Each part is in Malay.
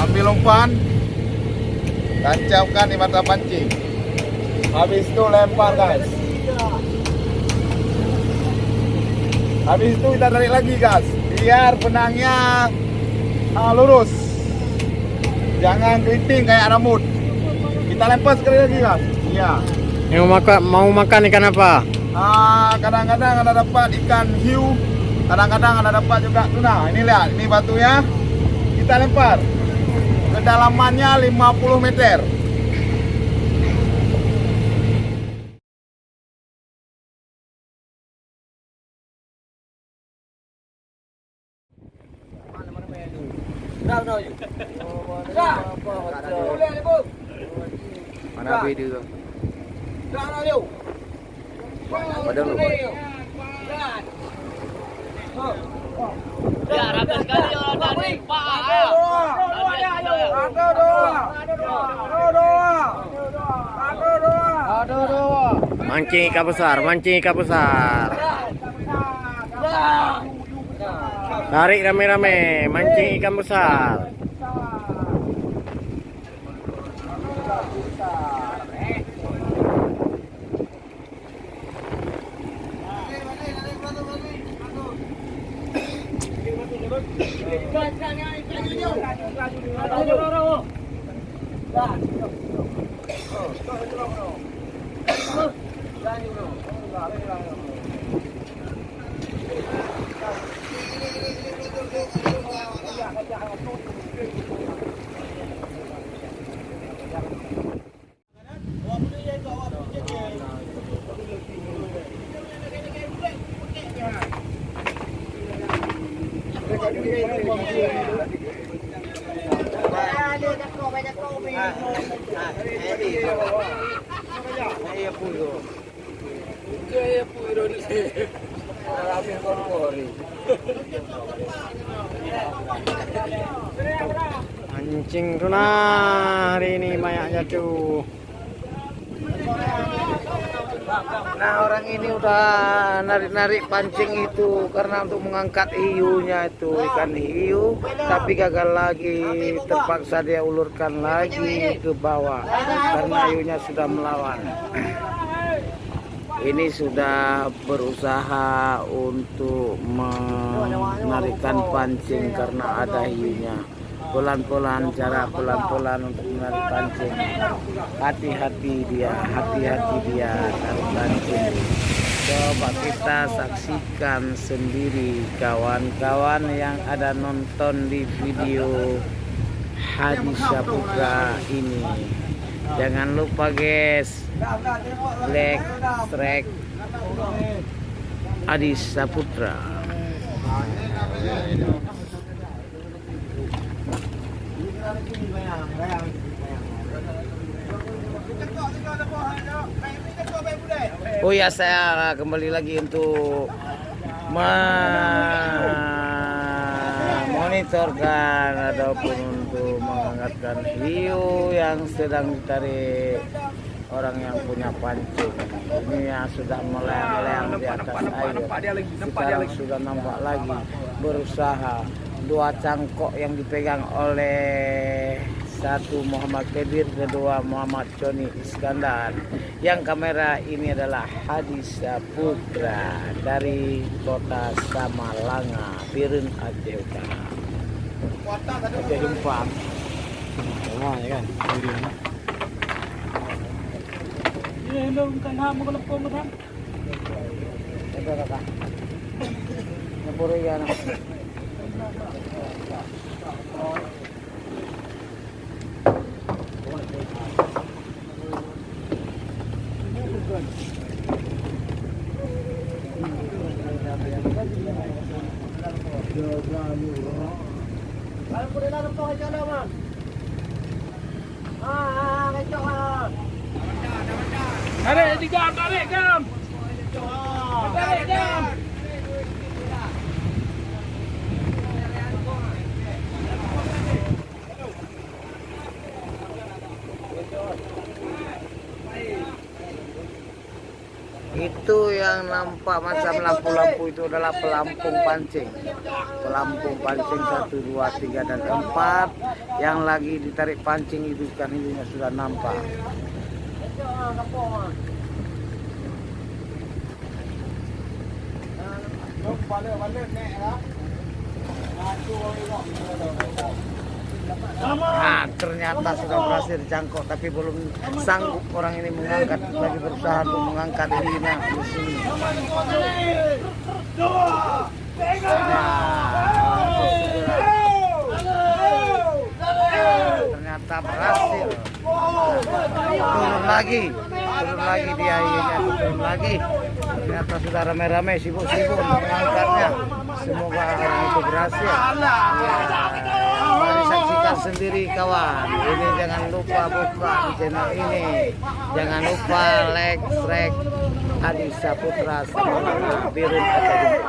ambil umpan, tancapkan di mata pancing. Habis itu lempar guys. Habis itu kita tarik lagi guys, biar benangnya lurus. Jangan keriting kayak rambut. Kita lempar sekali lagi guys. Iya. Yang mau makan ikan apa? Kadang-kadang ada dapat ikan hiu, kadang-kadang ada dapat juga tuna. Ini lihat, ini batunya. Kita lempar. Kedalamannya 50 meter. Mana video? Padahal lu. Ya, rapi sekali orang tadi. Mancing ikan besar, mancing ikan besar. Tarik rame-rame, mancing ikan besar. Mancing tuna hari ini banyaknya tuh. Nah, orang ini udah narik-narik pancing itu karena untuk mengangkat hiunya itu, ikan hiu, tapi gagal lagi, terpaksa dia ulurkan lagi ke bawah karena hiunya sudah melawan. Ini sudah berusaha untuk menarikkan pancing karena ada hiunya. Pelan-pelan, cara pelan-pelan untuk menarik pancing. Hati-hati dia tarik pancing. Coba kita saksikan sendiri kawan-kawan yang ada nonton di video Hadi Saputra ini. Jangan lupa guys, like, subscribe Hadi Saputra. Oh ya, saya kembali lagi untuk memonitorkan ataupun untuk mengangkatkan hiu yang sedang ditarik orang yang punya pancing. Ini yang sudah melayang-layang di atas air. Sekarang sudah nampak lagi berusaha. Dua cangkok yang dipegang oleh satu Muhammad Kabir, kedua Muhammad Joni Iskandar. Yang kamera ini adalah Hadi Saputra dari kota Samalanga, Birun Aceh Utara. Aceh Hempang. Semuanya kan videonya. Ini belum kan ham ko lepo mo tham. Ito kata. Napuri yan. Tarik tiga, tarik jam. Tarik jam. Itu yang nampak macam lampu-lampu itu adalah pelampung pancing. Pelampung pancing 1, 2, 3 dan 4. Yang lagi ditarik pancing itu ikan hiunya sudah nampak. Nah, ternyata sudah berhasil dijangkau, tapi belum sanggup orang ini mengangkat. Lagi berusaha untuk mengangkat dirinya di sini. Ternyata berhasil. Turun lagi dia ianya, turun lagi. Ternyata sudah rame-rame, sibuk-sibuk untuk mengangkatnya. Semoga orang itu berhasil. Mari saksikan sendiri kawan. Ini jangan lupa buka di channel ini. Jangan lupa like, subscribe Hadi Saputra sama Birun Academy.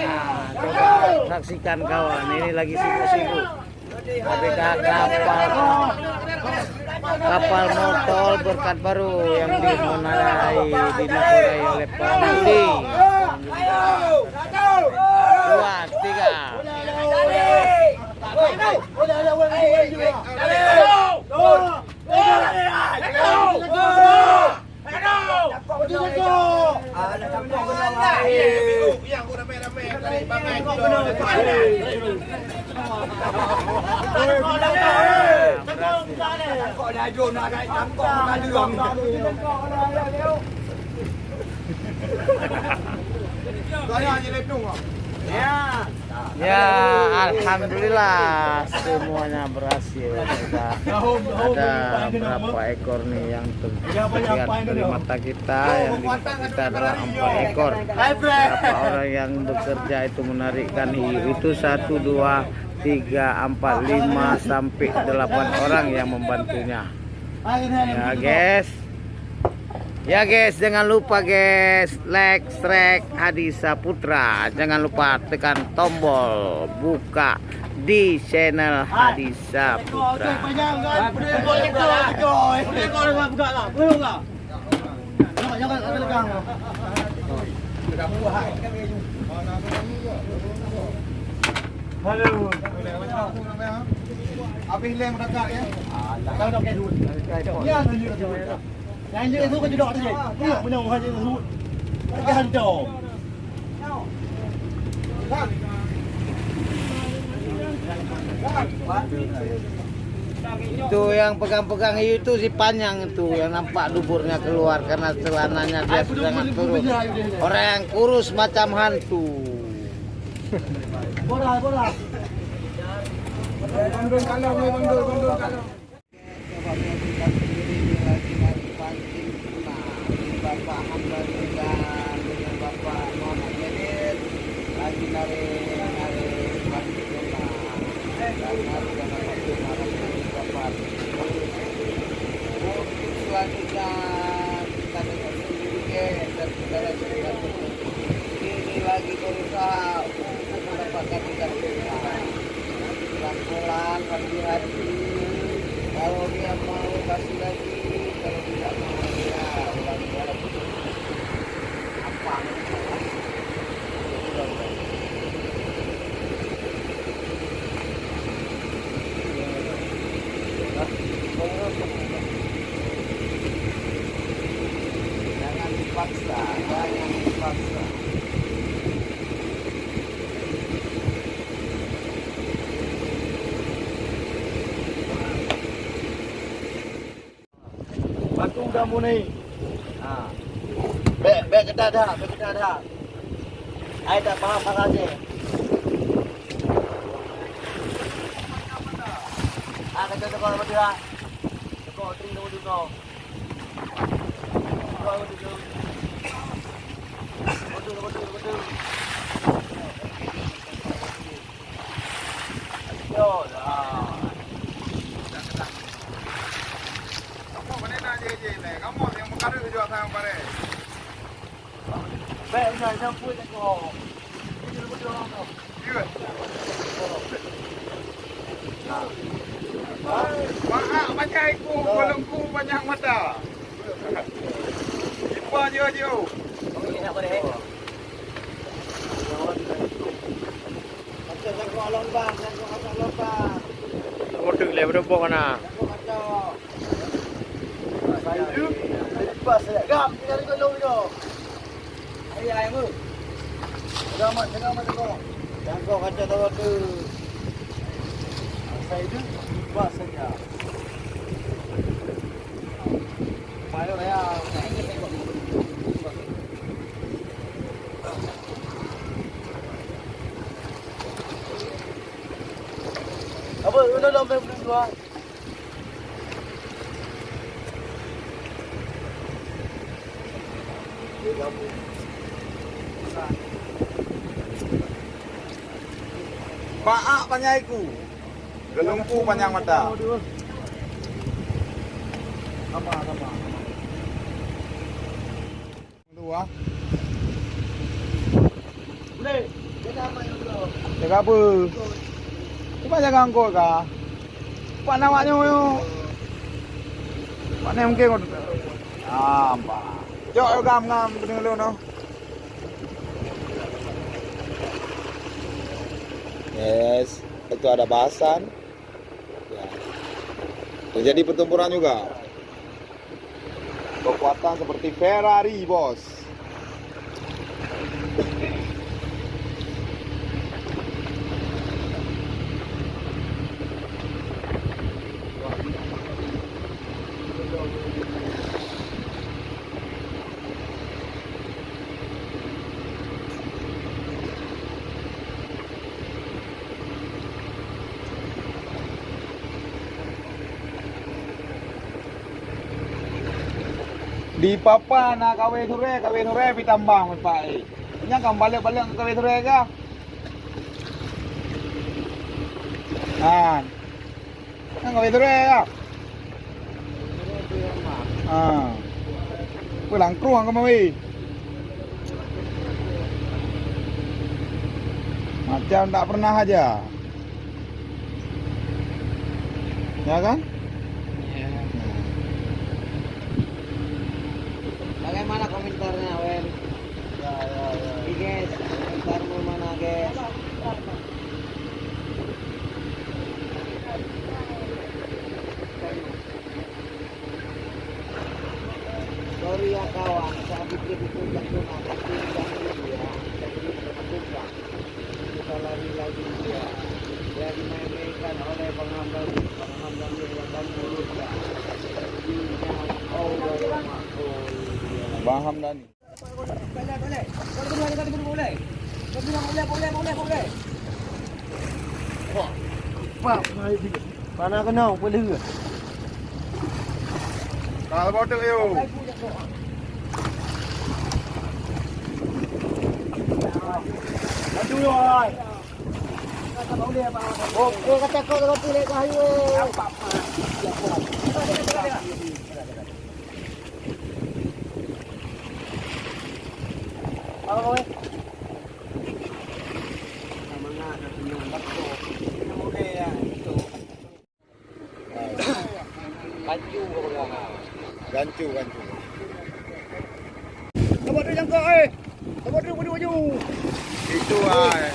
Nah, coba saksikan kawan. Ini lagi sibuk-sibuk. ABK kapal motor berkat baru yang dinakodai oleh Pak Budi. 2, 3. Ya, alhamdulillah semuanya berhasil. Sudah ada berapa ekor nih yang terlihat dari mata kita. Yang di mata kita adalah 4 ekor. Berapa orang yang bekerja itu menarikkan hiu itu 1, 2, 3, 4, 5 sampai 8 orang yang membantunya. Ya guys, jangan lupa guys, like, subscribe Hadi Saputra. Jangan lupa tekan tombol buka di channel Hadi Saputra. Halo. Habis lem dekat ya. Tahu dah kayak dulu. Ya, tunjuk. Yang je itu kan jedok tadi. Tengok punya orang je tu. Dia hancur. Itu yang pegang-pegang hiu itu si Panjang itu yang nampak duburnya keluar karena celananya dia sangat kurus. Orang yang kurus macam hantu. Bola. Bandul kalau. Bapak hamba dengan Bapak Muhammad Medit lagi narik pancing tuna karena sudah masuk malam Bapak. Untuk selanjutnya kita tengok sendiri guys dan saudara-saudara ini lagi berusaha untuk mendapatkan ikan tuna. Pelan-pelan, hati-hati. Kalau dia mau kasih lagi, kalau tidak mau ya ulang-ulang. Apa? Jangan dipaksa. Batung kamu nih. Nah. Bek kedah dah. Ai tak paham aja. Kita tekor berdua. Tekor dulu. Betul. Yo dah. Kamu yang mengkarir juga sayang pare. Baik, saya pun tengok. Iya. Banyak iku, belengku banyak mata. apa Cio? Một đường leo đâu bộ nào. Apa, udah sampai berdua. Paak panyaiku. Gelungku panjang mata. Sama. Dua. Boleh. Kita apa yang belum? Jaga apa? Cuba jaga angkut kah? Pak namanya yo. Pak nem ke kau. Apa? Jok yo ngam bener lu no. Yes, itu ada bahasan. Ya. Terjadi pertempuran juga. Kekuatan seperti Ferrari, bos. Di papa na kawe sore pitambang mas pai. Nya kam balik ke kawe sore ka. Kan kawe sore ka. Pulang kruang kemawi. Macam tak pernah aja. Ya kan? Bagaimana komentarnya, Wen? Guys, komentarmu mana, guys? Sorry ya kawan, saya pikir itu jangan tapi jangan ya. Jadi terbuka. Kita lari lagi dia. Dia dimainkan oleh pengambil yang mulut ya. Bang Hamdani. Boleh. Pak, mana kena boleh. Kalau botol yo. Aduh oi. Oh, kata kau pilih kayu. Apa kowe? Namanya ada penyambat kok. Boleh ya itu. Gancu kau bilang. Gancu. Coba dulu jangkau Coba dulu baju. Itu ay.